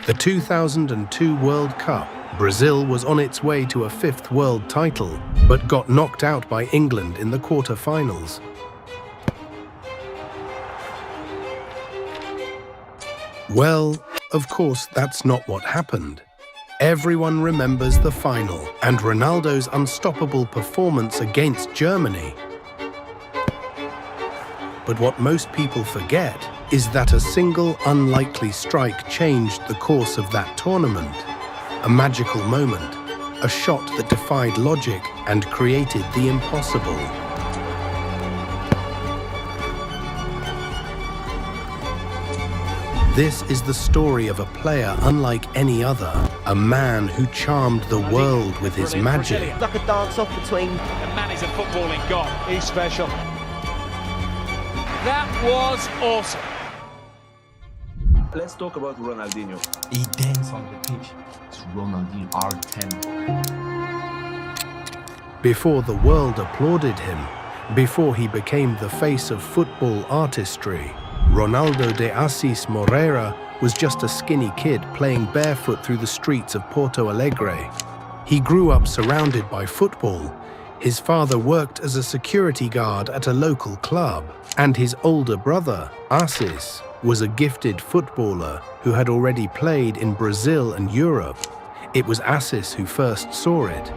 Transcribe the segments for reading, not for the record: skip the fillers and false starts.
The 2002 World Cup, Brazil was on its way to a fifth world title, but got knocked out by England in the quarter-finals. Well, of course, that's not what happened. Everyone remembers the final and Ronaldo's unstoppable performance against Germany. But what most people forget is that a single unlikely strike changed the course of that tournament. A magical moment, a shot that defied logic and created the impossible. This is the story of a player unlike any other, a man who charmed the world with his magic. Like a dance-off between... The man is a footballing god. He's special. That was awesome. Let's talk about Ronaldinho. He danced on the pitch. It's Ronaldinho R10. Before the world applauded him, before he became the face of football artistry, Ronaldo de Assis Moreira was just a skinny kid playing barefoot through the streets of Porto Alegre. He grew up surrounded by football. His father worked as a security guard at a local club, and his older brother, Assis, was a gifted footballer who had already played in Brazil and Europe. It was Assis who first saw it.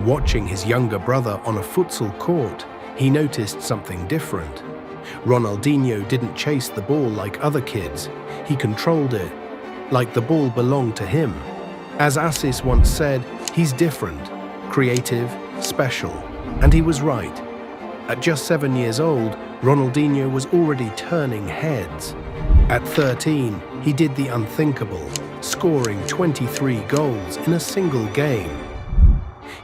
Watching his younger brother on a futsal court, he noticed something different. Ronaldinho didn't chase the ball like other kids. He controlled it, like the ball belonged to him. As Assis once said, he's different, creative, special, and he was right. At just 7 years old, Ronaldinho was already turning heads. At 13, he did the unthinkable, scoring 23 goals in a single game.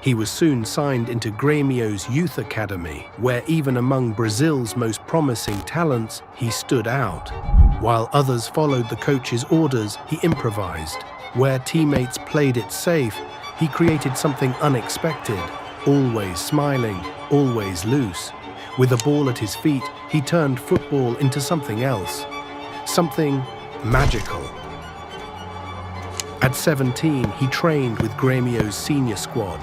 He was soon signed into Grêmio's youth academy, where even among Brazil's most promising talents, he stood out. While others followed the coach's orders, he improvised. Where teammates played it safe, he created something unexpected, always smiling, always loose. With a ball at his feet, he turned football into something else, something magical. At 17, he trained with Grêmio's senior squad,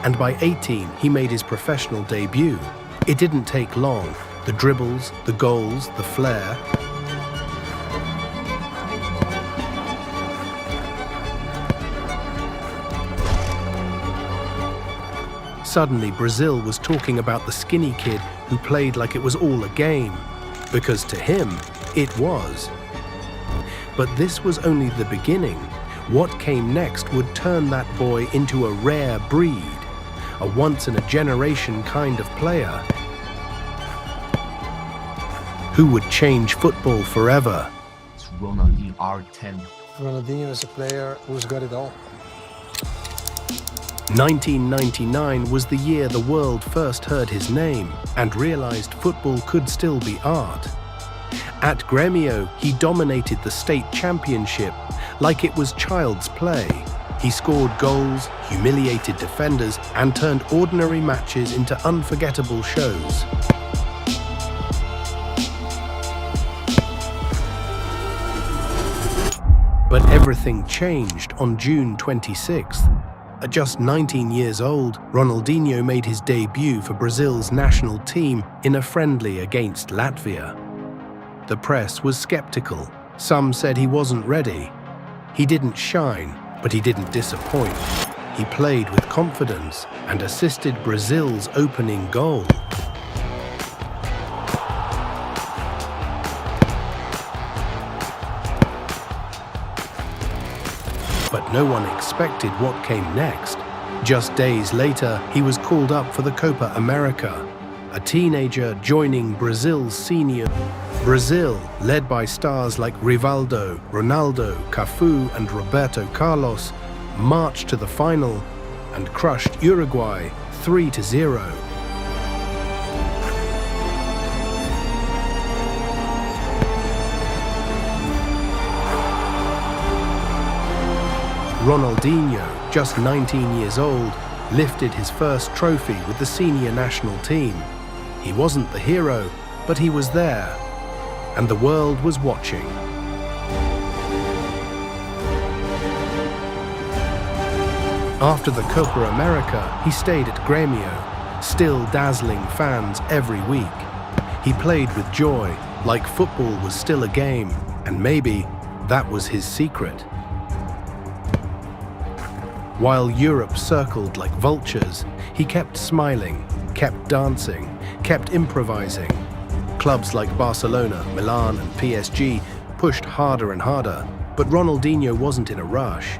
and by 18, he made his professional debut. It didn't take long. The dribbles, the goals, the flair. Suddenly, Brazil was talking about the skinny kid who played like it was all a game, because to him, it was. But this was only the beginning. What came next would turn that boy into a rare breed, a once-in-a-generation kind of player who would change football forever. It's Ronaldinho R10. Ronaldinho is a player who's got it all. 1999 was the year the world first heard his name and realized football could still be art. At Grêmio, he dominated the state championship like it was child's play. He scored goals, humiliated defenders, and turned ordinary matches into unforgettable shows. But everything changed on June 26th. At just 19 years old, Ronaldinho made his debut for Brazil's national team in a friendly against Latvia. The press was skeptical. Some said he wasn't ready. He didn't shine, but he didn't disappoint. He played with confidence and assisted Brazil's opening goal. But no one expected what came next. Just days later, he was called up for the Copa America, a teenager joining Brazil's senior. Brazil, led by stars like Rivaldo, Ronaldo, Cafu, and Roberto Carlos, marched to the final and crushed Uruguay 3-0. Ronaldinho, just 19 years old, lifted his first trophy with the senior national team. He wasn't the hero, but he was there, and the world was watching. After the Copa America, he stayed at Grêmio, still dazzling fans every week. He played with joy, like football was still a game, and maybe that was his secret. While Europe circled like vultures, he kept smiling, kept dancing, kept improvising. Clubs like Barcelona, Milan, and PSG pushed harder and harder, but Ronaldinho wasn't in a rush.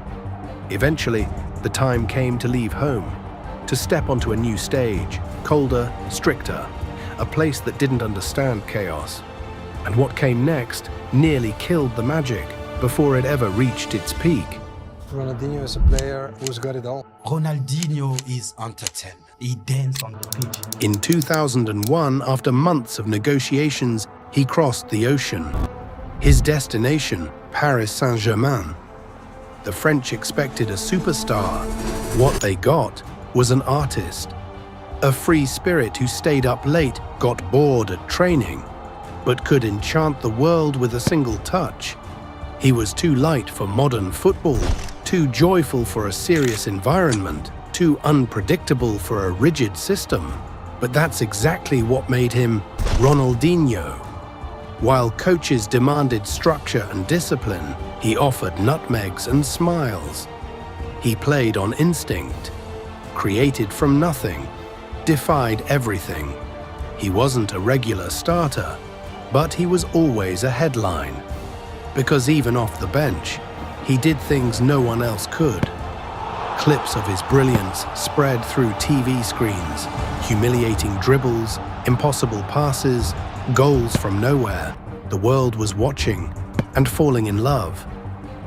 Eventually, the time came to leave home, to step onto a new stage, colder, stricter, a place that didn't understand chaos. And what came next nearly killed the magic before it ever reached its peak. Ronaldinho is a player who's got it all. Ronaldinho is entertainment. He danced on the pitch. In 2001, after months of negotiations, he crossed the ocean. His destination, Paris Saint-Germain. The French expected a superstar. What they got was an artist. A free spirit who stayed up late, got bored at training, but could enchant the world with a single touch. He was too light for modern football, too joyful for a serious environment, too unpredictable for a rigid system. But that's exactly what made him Ronaldinho. While coaches demanded structure and discipline, he offered nutmegs and smiles. He played on instinct, created from nothing, defied everything. He wasn't a regular starter, but he was always a headline. Because even off the bench, he did things no one else could. Clips of his brilliance spread through TV screens, humiliating dribbles, impossible passes, goals from nowhere. The world was watching and falling in love.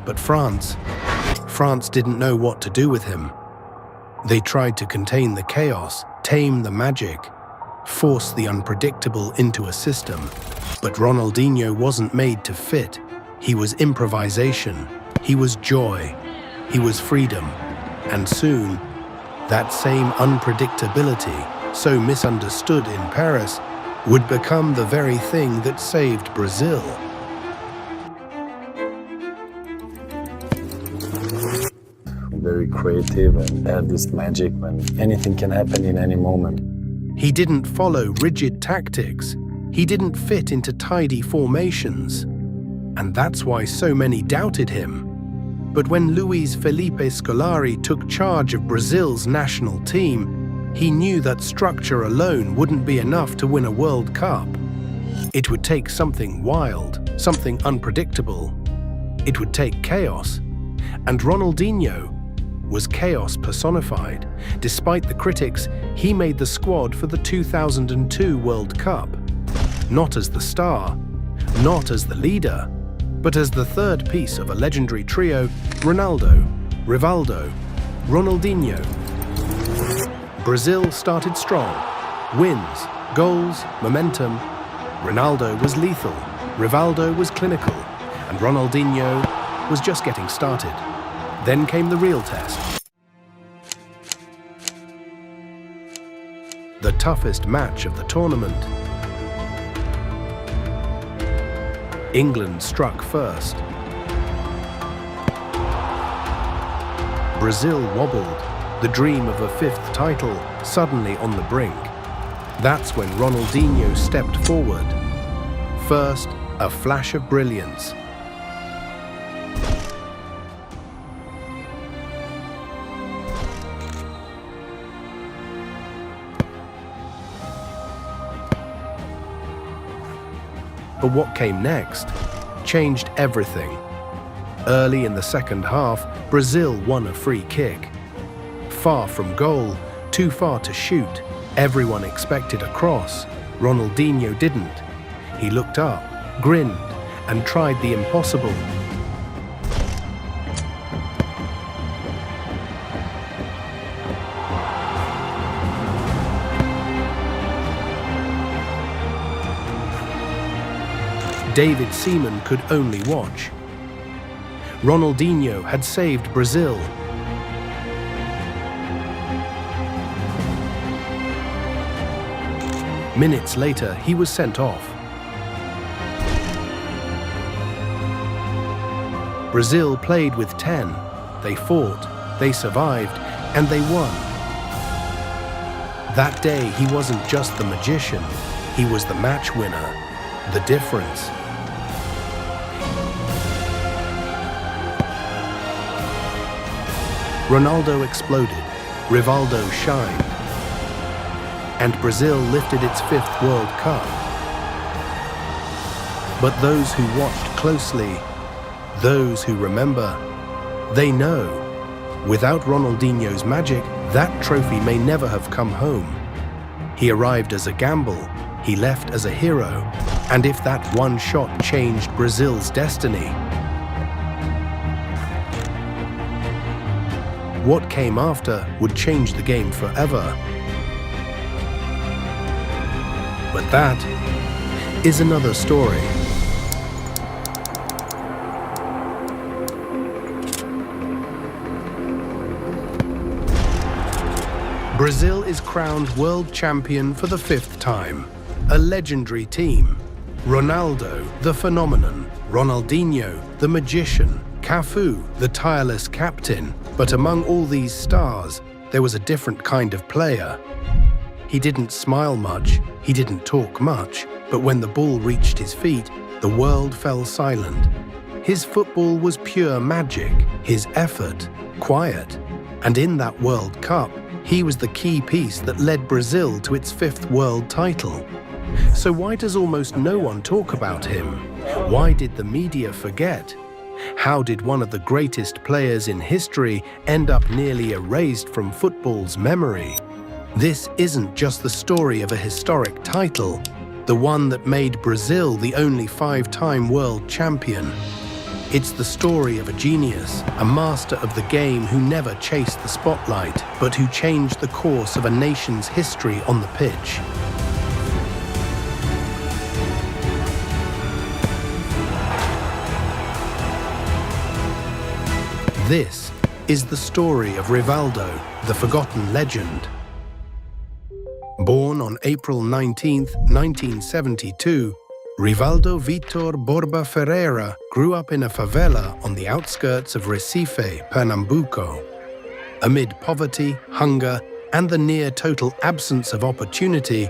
But France didn't know what to do with him. They tried to contain the chaos, tame the magic, force the unpredictable into a system. But Ronaldinho wasn't made to fit. He was improvisation, he was joy, he was freedom. And soon, that same unpredictability, so misunderstood in Paris, would become the very thing that saved Brazil. Very creative and had this magic when anything can happen in any moment. He didn't follow rigid tactics. He didn't fit into tidy formations. And that's why so many doubted him. But when Luis Felipe Scolari took charge of Brazil's national team, he knew that structure alone wouldn't be enough to win a World Cup. It would take something wild, something unpredictable. It would take chaos. And Ronaldinho was chaos personified. Despite the critics, he made the squad for the 2002 World Cup. Not as the star, not as the leader, but as the third piece of a legendary trio, Ronaldo, Rivaldo, Ronaldinho. Brazil started strong. Wins, goals, momentum. Ronaldo was lethal, Rivaldo was clinical, and Ronaldinho was just getting started. Then came the real test. The toughest match of the tournament. England struck first. Brazil wobbled, the dream of a fifth title suddenly on the brink. That's when Ronaldinho stepped forward. First, a flash of brilliance. But what came next changed everything. Early in the second half, Brazil won a free kick. Far from goal, too far to shoot. Everyone expected a cross. Ronaldinho didn't. He looked up, grinned, and tried the impossible. David Seaman could only watch. Ronaldinho had saved Brazil. Minutes later, he was sent off. Brazil played with 10. They fought, they survived, and they won. That day, he wasn't just the magician, he was the match winner, the difference. Ronaldo exploded, Rivaldo shined, and Brazil lifted its 5th World Cup. But those who watched closely, those who remember, they know, without Ronaldinho's magic, that trophy may never have come home. He arrived as a gamble, he left as a hero, and if that one shot changed Brazil's destiny, what came after would change the game forever. But that is another story. Brazil is crowned world champion for the 5th time. A legendary team. Ronaldo, the phenomenon. Ronaldinho, the magician. Cafu, the tireless captain. But among all these stars, there was a different kind of player. He didn't smile much, he didn't talk much, but when the ball reached his feet, the world fell silent. His football was pure magic, his effort, quiet. And in that World Cup, he was the key piece that led Brazil to its 5th world title. So why does almost no one talk about him? Why did the media forget? How did one of the greatest players in history end up nearly erased from football's memory? This isn't just the story of a historic title, the one that made Brazil the only 5-time world champion. It's the story of a genius, a master of the game who never chased the spotlight, but who changed the course of a nation's history on the pitch. This is the story of Rivaldo, the forgotten legend. Born on April 19, 1972, Rivaldo Vitor Borba Ferreira grew up in a favela on the outskirts of Recife, Pernambuco. Amid poverty, hunger, and the near-total absence of opportunity,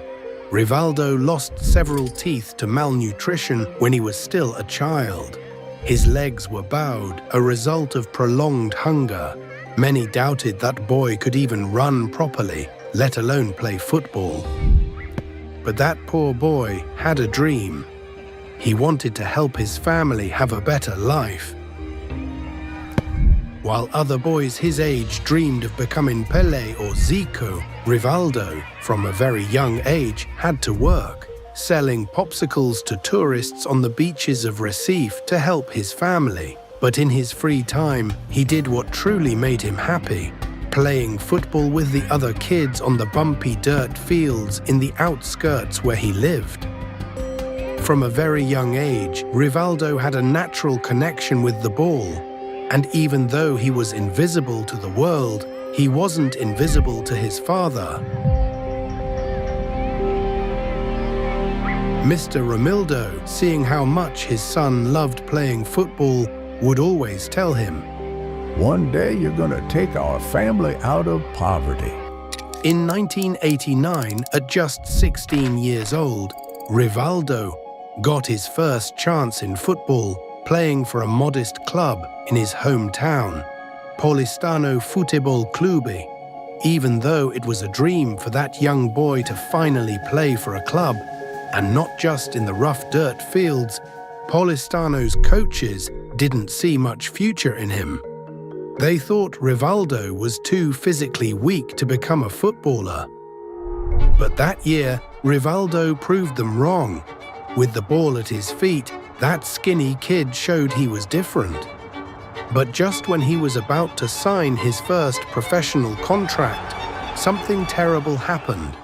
Rivaldo lost several teeth to malnutrition when he was still a child. His legs were bowed, a result of prolonged hunger. Many doubted that boy could even run properly, let alone play football. But that poor boy had a dream. He wanted to help his family have a better life. While other boys his age dreamed of becoming Pelé or Zico, Rivaldo, from a very young age, had to work, selling popsicles to tourists on the beaches of Recife to help his family. But in his free time, he did what truly made him happy, playing football with the other kids on the bumpy dirt fields in the outskirts where he lived. From a very young age, Rivaldo had a natural connection with the ball, and even though he was invisible to the world, he wasn't invisible to his father. Mr. Romildo, seeing how much his son loved playing football, would always tell him, "One day you're gonna take our family out of poverty." In 1989, at just 16 years old, Rivaldo got his first chance in football, playing for a modest club in his hometown, Paulistano Futebol Clube. Even though it was a dream for that young boy to finally play for a club, and not just in the rough dirt fields, Paulistano's coaches didn't see much future in him. They thought Rivaldo was too physically weak to become a footballer. But that year, Rivaldo proved them wrong. With the ball at his feet, that skinny kid showed he was different. But just when he was about to sign his first professional contract, something terrible happened.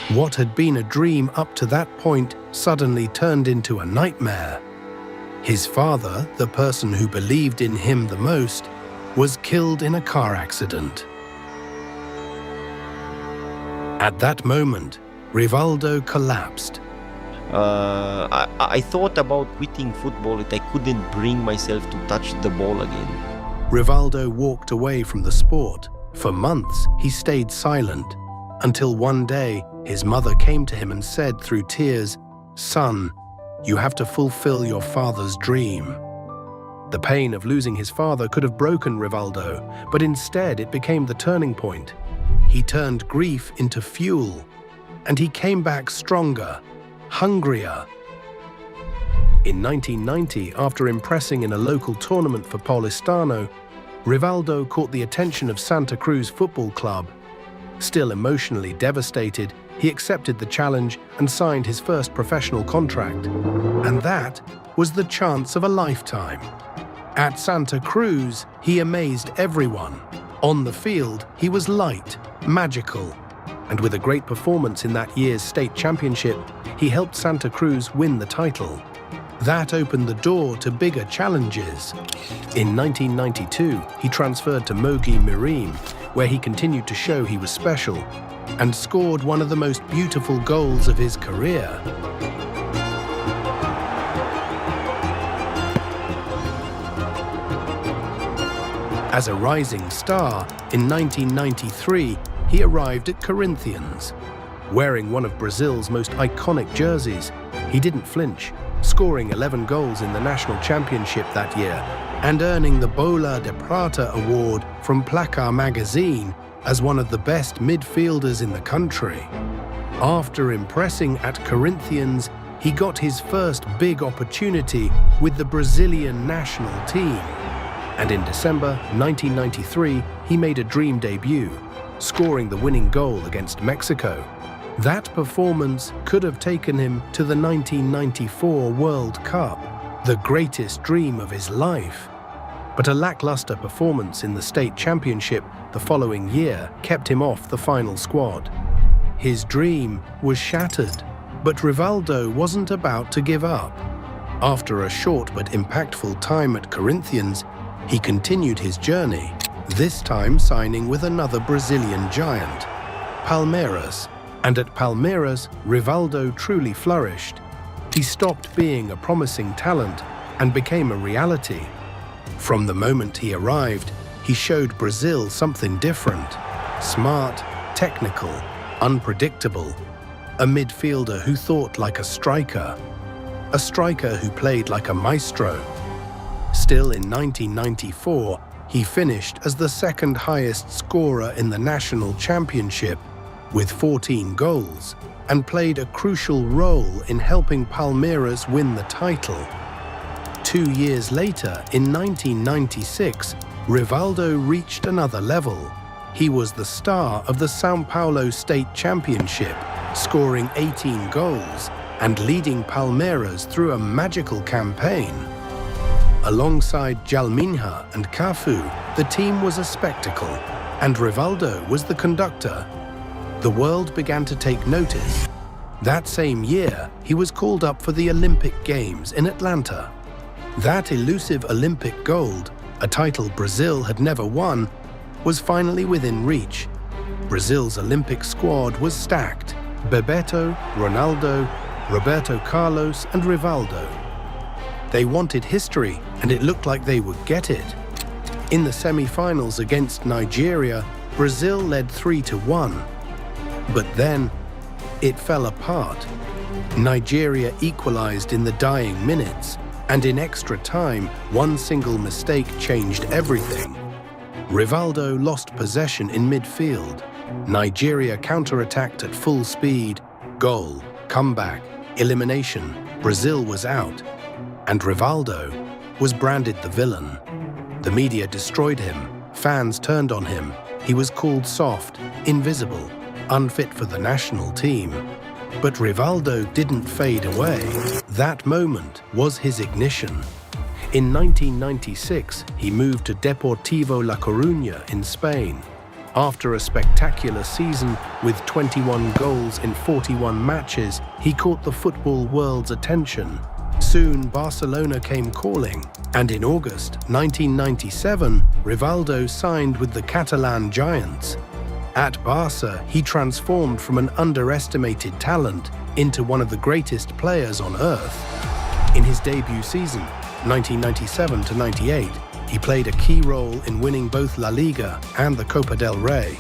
What had been a dream up to that point suddenly turned into a nightmare. His father, the person who believed in him the most, was killed in a car accident. At that moment, Rivaldo collapsed. I thought about quitting football, but I couldn't bring myself to touch the ball again. Rivaldo walked away from the sport. For months, he stayed silent, until one day, his mother came to him and said through tears, "Son, you have to fulfill your father's dream." The pain of losing his father could have broken Rivaldo, but instead it became the turning point. He turned grief into fuel, and he came back stronger, hungrier. In 1990, after impressing in a local tournament for Paulistano, Rivaldo caught the attention of Santa Cruz Football Club. Still emotionally devastated, he accepted the challenge and signed his first professional contract. And that was the chance of a lifetime. At Santa Cruz, he amazed everyone. On the field, he was light, magical, and with a great performance in that year's state championship, he helped Santa Cruz win the title. That opened the door to bigger challenges. In 1992, he transferred to Mogi Mirim, where he continued to show he was special, and scored one of the most beautiful goals of his career. As a rising star, in 1993, he arrived at Corinthians. Wearing one of Brazil's most iconic jerseys, he didn't flinch, scoring 11 goals in the national championship that year and earning the Bola de Prata award from Placar magazine as one of the best midfielders in the country. After impressing at Corinthians, he got his first big opportunity with the Brazilian national team. And in December 1993, he made a dream debut, scoring the winning goal against Mexico. That performance could have taken him to the 1994 World Cup, the greatest dream of his life. But a lackluster performance in the state championship the following year kept him off the final squad. His dream was shattered, but Rivaldo wasn't about to give up. After a short but impactful time at Corinthians, he continued his journey, this time signing with another Brazilian giant, Palmeiras. And at Palmeiras, Rivaldo truly flourished. He stopped being a promising talent and became a reality. From the moment he arrived, he showed Brazil something different. Smart, technical, unpredictable. A midfielder who thought like a striker who played like a maestro. Still in 1994, he finished as the second highest scorer in the national championship with 14 goals and played a crucial role in helping Palmeiras win the title. 2 years later, in 1996, Rivaldo reached another level. He was the star of the São Paulo State Championship, scoring 18 goals and leading Palmeiras through a magical campaign. Alongside Jalminha and Cafu, the team was a spectacle, and Rivaldo was the conductor. The world began to take notice. That same year, he was called up for the Olympic Games in Atlanta. That elusive Olympic gold, a title Brazil had never won, was finally within reach. Brazil's Olympic squad was stacked: Bebeto, Ronaldo, Roberto Carlos, and Rivaldo. They wanted history, and it looked like they would get it. In the semi-finals against Nigeria, Brazil led 3-1. But then, it fell apart. Nigeria equalized in the dying minutes, and in extra time, one single mistake changed everything. Rivaldo lost possession in midfield. Nigeria counterattacked at full speed. Goal, comeback, elimination. Brazil was out. And Rivaldo was branded the villain. The media destroyed him. Fans turned on him. He was called soft, invisible, unfit for the national team. But Rivaldo didn't fade away. That moment was his ignition. In 1996, he moved to Deportivo La Coruña in Spain. After a spectacular season with 21 goals in 41 matches, he caught the football world's attention. Soon, Barcelona came calling, and in August 1997, Rivaldo signed with the Catalan Giants. At Barca, he transformed from an underestimated talent into one of the greatest players on earth. In his debut season, 1997-98, he played a key role in winning both La Liga and the Copa del Rey.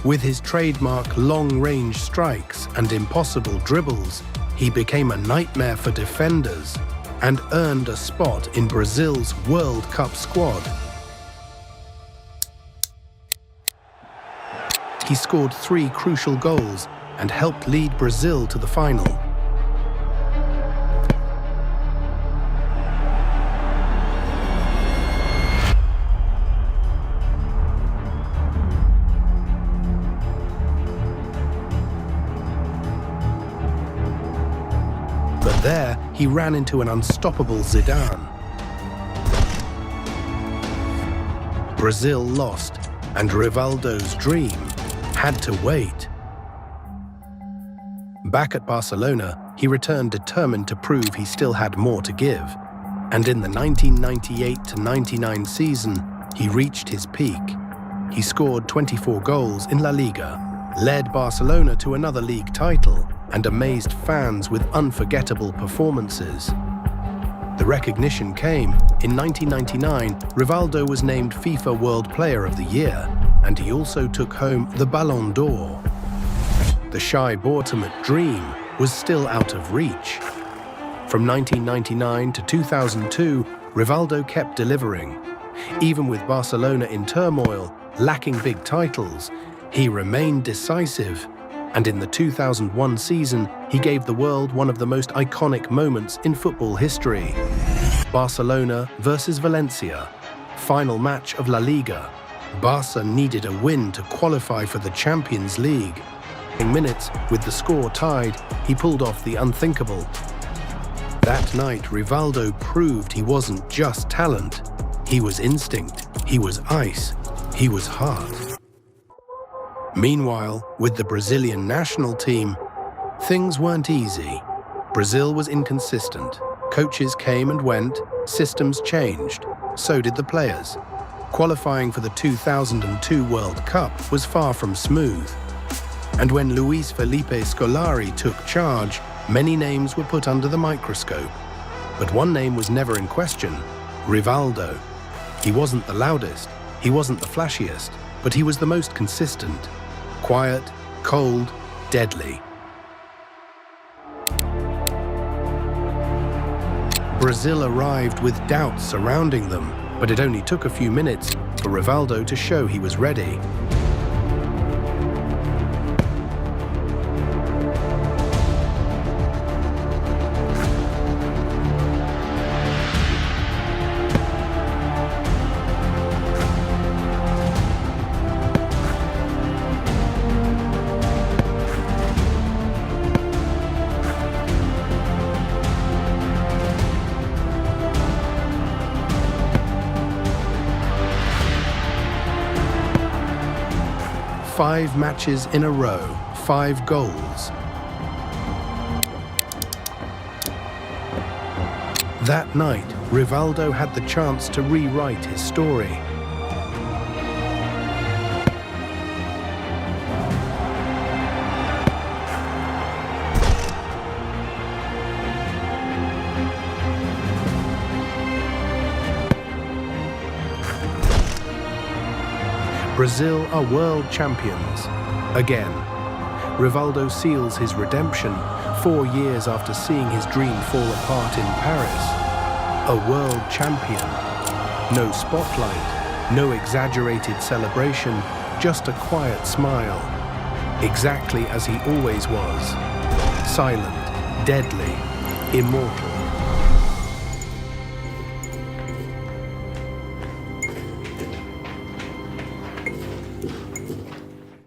With his trademark long-range strikes and impossible dribbles, he became a nightmare for defenders and earned a spot in Brazil's World Cup squad. He scored 3 crucial goals and helped lead Brazil to the final. But there, he ran into an unstoppable Zidane. Brazil lost, and Rivaldo's dream had to wait. Back at Barcelona, he returned determined to prove he still had more to give. And in the 1998-99 season, he reached his peak. He scored 24 goals in La Liga, led Barcelona to another league title, and amazed fans with unforgettable performances. The recognition came. In 1999, Rivaldo was named FIFA World Player of the Year, and he also took home the Ballon d'Or. The shy Bortimate dream was still out of reach. From 1999 to 2002, Rivaldo kept delivering. Even with Barcelona in turmoil, lacking big titles, he remained decisive. And in the 2001 season, he gave the world one of the most iconic moments in football history. Barcelona versus Valencia, final match of La Liga. Barca needed a win to qualify for the Champions League. In minutes, with the score tied, he pulled off the unthinkable. That night, Rivaldo proved he wasn't just talent. He was instinct, he was ice, he was heart. Meanwhile, with the Brazilian national team, things weren't easy. Brazil was inconsistent. Coaches came and went, systems changed. So did the players. Qualifying for the 2002 World Cup was far from smooth. And when Luis Felipe Scolari took charge, many names were put under the microscope. But one name was never in question: Rivaldo. He wasn't the loudest, he wasn't the flashiest, but he was the most consistent. Quiet, cold, deadly. Brazil arrived with doubts surrounding them, but it only took a few minutes for Rivaldo to show he was ready. Five matches in a row, 5 goals. That night, Rivaldo had the chance to rewrite his story. Brazil are world champions. Again. Rivaldo seals his redemption 4 years after seeing his dream fall apart in Paris. A world champion. No spotlight, no exaggerated celebration, just a quiet smile. Exactly as he always was. Silent, deadly, immortal.